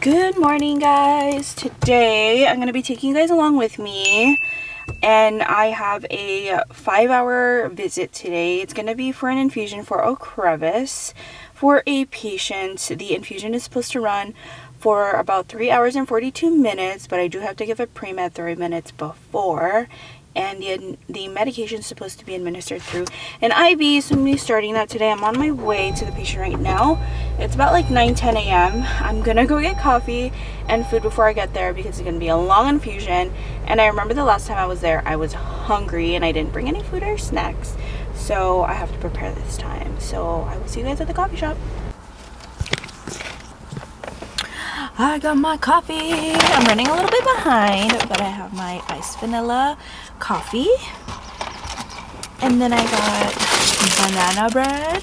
Good morning, guys. Today I'm going to be taking you guys along with me, and I have a 5-hour visit today. It's going to be for an infusion for a crevice for a patient. The infusion is supposed to run for about 3 hours and 42 minutes, but I do have to give a pre-med 30 minutes before. And the medication is supposed to be administered through an IV, so I'm going to be starting that today. I'm on my way to the patient right now. It's about like 9-10 a.m. I'm going to go get coffee and food before I get there because it's going to be a long infusion. And I remember the last time I was there, I was hungry and I didn't bring any food or snacks. So I have to prepare this time. So I will see you guys at the coffee shop. I got my coffee. I'm running a little bit behind, but I have my iced vanilla coffee. And then I got banana bread.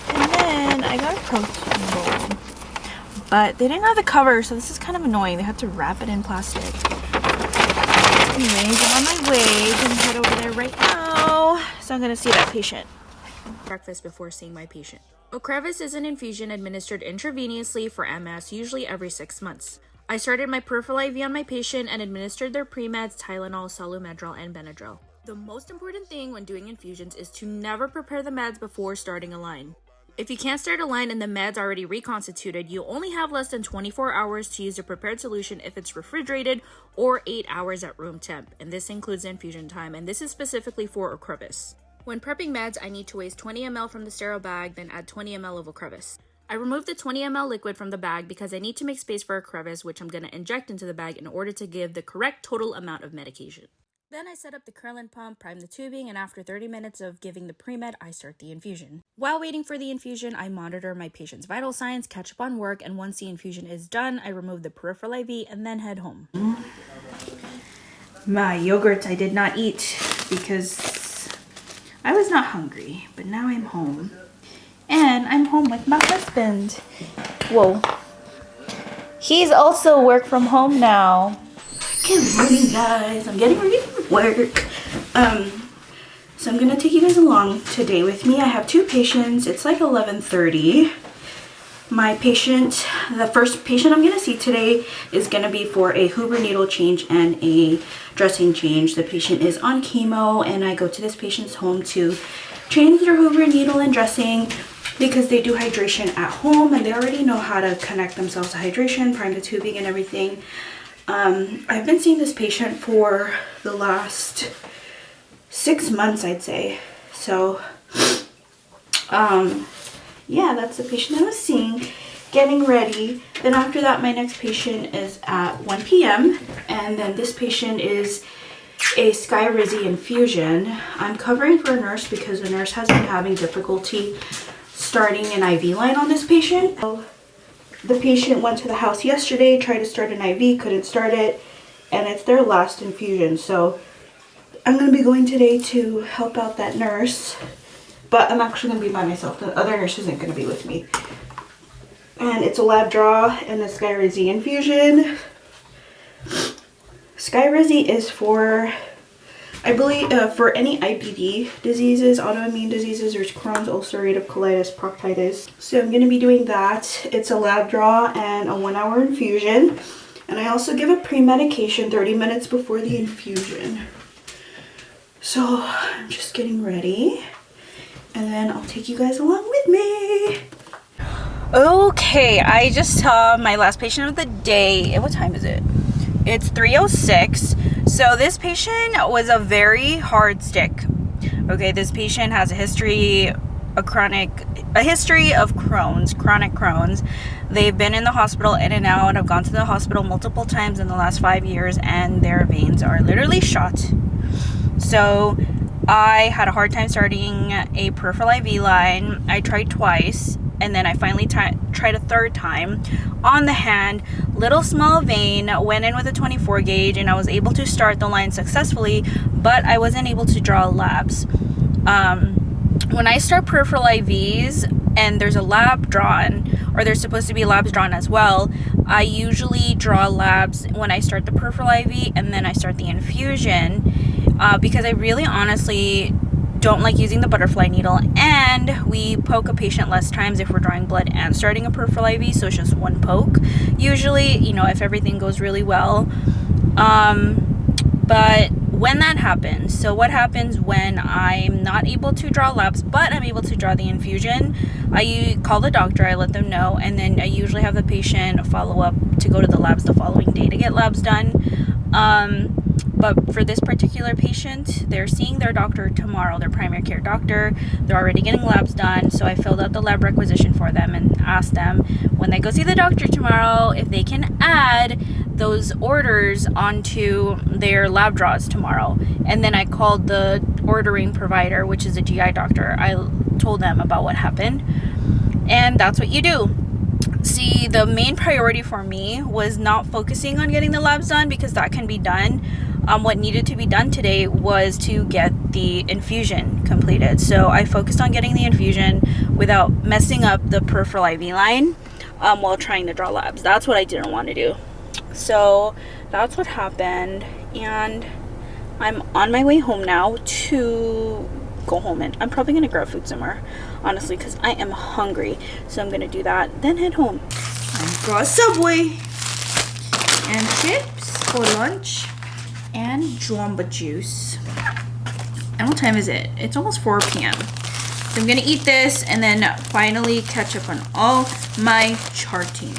And then I got a protein bowl. But they didn't have the cover, so this is kind of annoying. They had to wrap it in plastic. Anyways, I'm on my way. I'm gonna head over there right now. So I'm gonna see that patient. Breakfast before seeing my patient. Ocrevus is an infusion administered intravenously for MS, usually every 6 months. I started my peripheral IV on my patient and administered their pre-meds, Tylenol, Solumedrol, and Benadryl. The most important thing when doing infusions is to never prepare the meds before starting a line. If you can't start a line and the med's already reconstituted, you only have less than 24 hours to use the prepared solution if it's refrigerated, or 8 hours at room temp, and this includes infusion time, and this is specifically for Ocrevus. When prepping meds, I need to waste 20 ml from the sterile bag, then add 20 ml of Ocrevus. I removed the 20 ml liquid from the bag because I need to make space for Ocrevus, which I'm going to inject into the bag in order to give the correct total amount of medication. Then I set up the Krillin pump, prime the tubing, and after 30 minutes of giving the pre-med, I start the infusion. While waiting for the infusion, I monitor my patient's vital signs, catch up on work, and once the infusion is done, I remove the peripheral IV and then head home. My yogurt I did not eat because I was not hungry, but now I'm home. And I'm home with my husband. Whoa. He's also work from home now. Good morning, guys. I'm getting ready for work. So I'm going to take you guys along today with me. I have 2 patients. It's like 11:30. My patient, the first patient I'm going to see today is going to be for a Hoover needle change and a dressing change. The patient is on chemo, and I go to this patient's home to change their Hoover needle and dressing because they do hydration at home and they already know how to connect themselves to hydration, prime the tubing and everything. I've been seeing this patient for the last 6 months, I'd say. So, yeah, that's the patient I was seeing, getting ready. Then after that, my next patient is at 1 p.m. And then this patient is a Skyrizi infusion. I'm covering for a nurse because the nurse has been having difficulty starting an IV line on this patient. So the patient went to the house yesterday, tried to start an IV, couldn't start it, and it's their last infusion. So I'm going to be going today to help out that nurse. But I'm actually going to be by myself. The other nurse isn't going to be with me. And it's a lab draw and a Skyrizi infusion. Skyrizi is for, I believe, for any IBD diseases, autoimmune diseases, or Crohn's, ulcerative colitis, proctitis. So I'm going to be doing that. It's a lab draw and a 1-hour infusion. And I also give a pre-medication 30 minutes before the infusion. So I'm just getting ready. And then I'll take you guys along with me. Okay, I just saw my last patient of the day. What time is it? It's 3:06. So this patient was a very hard stick. Okay, this patient has a history of chronic Crohn's. They've been in the hospital in and out. I've gone to the hospital multiple times in the last 5 years, and their veins are literally shot. So I had a hard time starting a peripheral IV line. I tried twice, and then I finally tried a third time on the hand. Little small vein, went in with a 24 gauge, and I was able to start the line successfully, but I wasn't able to draw labs. When I start peripheral IVs and there's a lab drawn, or there's supposed to be labs drawn as well, I usually draw labs when I start the peripheral IV and then I start the infusion, because I really honestly don't like using the butterfly needle, and we poke a patient less times if we're drawing blood and starting a peripheral IV, so it's just one poke usually, you know, if everything goes really well. But when that happens, so what happens when I'm not able to draw labs but I'm able to draw the infusion, I call the doctor, I let them know, and then I usually have the patient follow up to go to the labs the following day to get labs done. But for this particular patient, they're seeing their doctor tomorrow, their primary care doctor. They're already getting labs done, so I filled out the lab requisition for them and asked them when they go see the doctor tomorrow if they can add those orders onto their lab draws tomorrow. And then I called the ordering provider, which is a GI doctor. I told them about what happened, and that's what you do. See, the main priority for me was not focusing on getting the labs done, because that can be done. What needed to be done today was to get the infusion completed. So I focused on getting the infusion without messing up the peripheral IV line while trying to draw labs. That's what I didn't want to do. So that's what happened, and I'm on my way home now to go home, and I'm probably gonna grab food somewhere, honestly, because I am hungry. So I'm gonna do that, then head home. I got Subway and chips for lunch and jamba juice. And what time is it? It's almost 4 p.m. So I'm gonna eat this and then finally catch up on all my charting.